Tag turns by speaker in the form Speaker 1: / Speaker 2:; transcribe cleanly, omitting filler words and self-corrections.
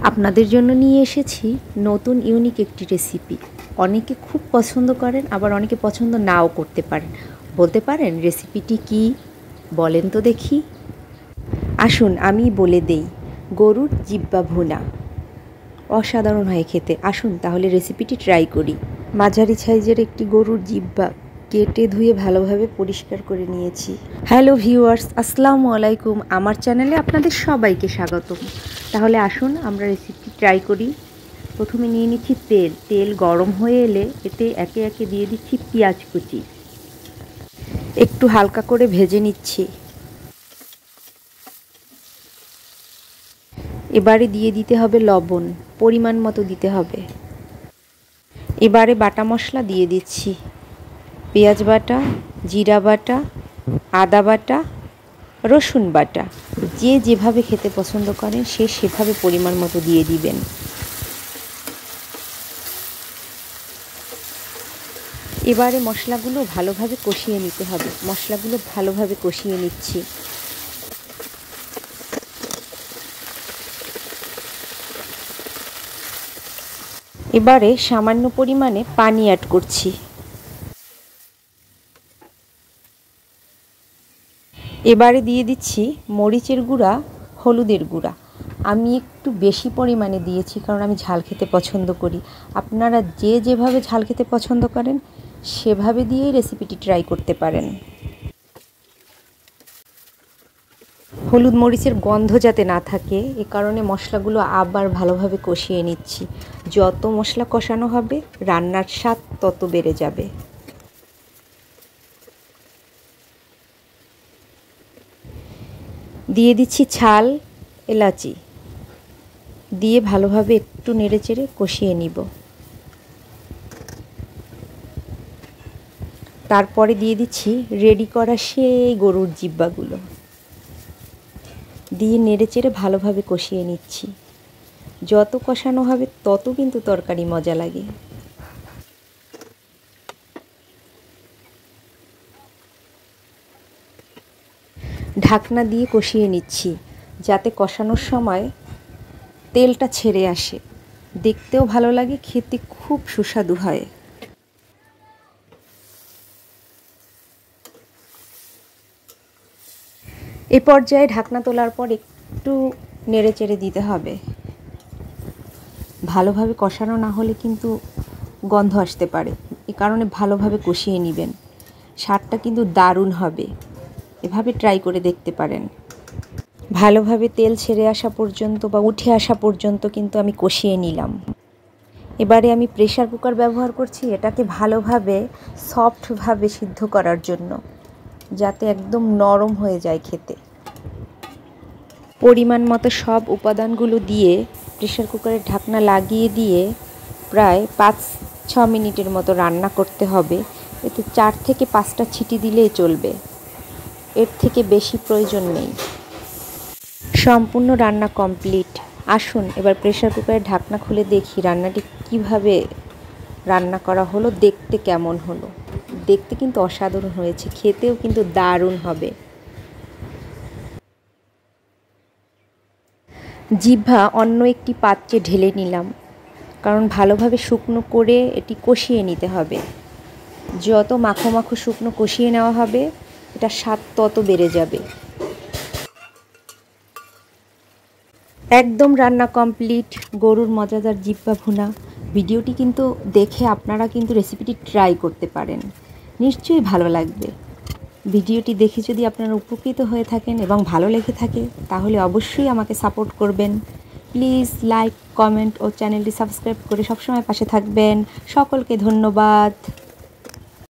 Speaker 1: আপনাদের জন্য নিয়ে এসেছি নতুন ইউনিক একটি রেসিপি। অনেকে খুব পছন্দ করেন, আবার অনেকে পছন্দ নাও করতে পারেন। বলতে পারেন রেসিপিটি কি? বলেন তো দেখি। আসুন আমি বলে দেই। গরুর জিহ্বা ভুনা অসাধারণ হয় খেতে। আসুন তাহলে রেসিপিটি ট্রাই করি। মাঝারি সাইজের একটি গরুর জিহ্বা কেটে ধুয়ে ভালোভাবে পরিষ্কার করে নিয়েছি। হ্যালো ভিউয়ার্স, আসসালামু আলাইকুম। আমার চ্যানেলে আপনাদের সবাইকে স্বাগতম। তাহলে আসুন আমরা রেসিপি ট্রাই করি। প্রথমে নিয়ে নিচ্ছি তেল। তেল গরম হয়ে এলে এতে একে একে দিয়ে দিচ্ছি পেঁয়াজ কুচি। একটু হালকা করে ভেজে নিচ্ছি। এবারে দিয়ে দিতে হবে লবণ, পরিমাণ মতো দিতে হবে। এবারে বাটা মশলা দিয়ে দিচ্ছি। পেঁয়াজ বাটা, জিরা বাটা, আদা বাটা, রসুন বাটা। যে যেভাবে খেতে পছন্দ করেন সে সেভাবে পরিমাণ মতো দিয়ে দিবেন। এবারে মশলাগুলো ভালোভাবে কষিয়ে নিতে হবে। মশলাগুলো ভালোভাবে কষিয়ে নিচ্ছি। এবারে সামান্য পরিমাণে পানি অ্যাড করছি। এবারে দিয়ে দিচ্ছি মরিচের গুঁড়া, হলুদের গুঁড়া। আমি একটু বেশি পরিমাণে দিয়েছি কারণ আমি ঝাল খেতে পছন্দ করি। আপনারা যে যেভাবে ঝাল খেতে পছন্দ করেন সেভাবে দিয়েই রেসিপিটি ট্রাই করতে পারেন। হলুদ মরিচের গন্ধ যাতে না থাকে এ কারণে মশলাগুলো আবার ভালোভাবে কষিয়ে নিচ্ছি। যত মশলা কষানো হবে রান্নার স্বাদ তত বেড়ে যাবে। দিয়ে দিচ্ছি ছাল, এলাচি দিয়ে ভালোভাবে একটু নেড়েচেড়ে কষিয়ে নিব। তারপরে দিয়ে দিচ্ছি রেডি করা সেই গরুর জিহ্বাগুলো দিয়ে নেড়েচেড়ে ভালোভাবে কষিয়ে নিচ্ছি। যত কষানো হবে তত কিন্তু তরকারি মজা লাগে। ঢাকনা দিয়ে কষিয়ে নিচ্ছি যাতে কষানোর সময় তেলটা ছেড়ে আসে, দেখতেও ভালো লাগে, খেতে খুব সুস্বাদু হয়। এ পর্যায়ে ঢাকনা তোলার পর একটু নেড়েচেড়ে দিতে হবে। ভালোভাবে কষানো না হলে কিন্তু গন্ধ আসতে পারে, এ কারণে ভালোভাবে কষিয়ে নেবেন। স্বাদটা কিন্তু দারুণ হবে। এভাবে ট্রাই করে দেখতে পারেন। ভালোভাবে তেল ছেড়ে আসা পর্যন্ত বা উঠে আসা পর্যন্ত কিন্তু আমি কষিয়ে নিলাম। এবারে আমি প্রেসার কুকার ব্যবহার করছি এটাকে ভালোভাবে সফটভাবে সিদ্ধ করার জন্য, যাতে একদম নরম হয়ে যায় খেতে। পরিমাণ মতো সব উপাদানগুলো দিয়ে প্রেসার কুকারের ঢাকনা লাগিয়ে দিয়ে প্রায় 5-6 মিনিটের মতো রান্না করতে হবে। এতে 4 থেকে 5টা ছিটি দিলেই চলবে, এর থেকে বেশি প্রয়োজন নেই। সম্পূর্ণ রান্না কমপ্লিট। আসুন এবার প্রেসার কুকারের ঢাকনা খুলে দেখি রান্নাটি কিভাবে রান্না করা হলো, দেখতে কেমন হলো। দেখতে কিন্তু অসাধারণ হয়েছে, খেতেও কিন্তু দারুণ হবে। জিহ্বা অন্য একটি পাত্রে ঢেলে নিলাম, কারণ ভালোভাবে শুকনো করে এটি কষিয়ে নিতে হবে। যত মাখো মাখো শুকনো কষিয়ে নেওয়া হবে এটা স্বাদ তত বেড়ে যাবে। একদম রান্না কমপ্লিট গরুর মজাদার জিহ্বা ভুনা। ভিডিওটি কিন্তু দেখে আপনারা কিন্তু রেসিপিটি ট্রাই করতে পারেন, নিশ্চয়ই ভালো লাগবে। ভিডিওটি দেখে যদি আপনারা উপকৃত হয়ে থাকেন এবং ভালো লেগে থাকে তাহলে অবশ্যই আমাকে সাপোর্ট করবেন। প্লিজ লাইক, কমেন্ট ও চ্যানেলটি সাবস্ক্রাইব করে সবসময় পাশে থাকবেন। সকলকে ধন্যবাদ।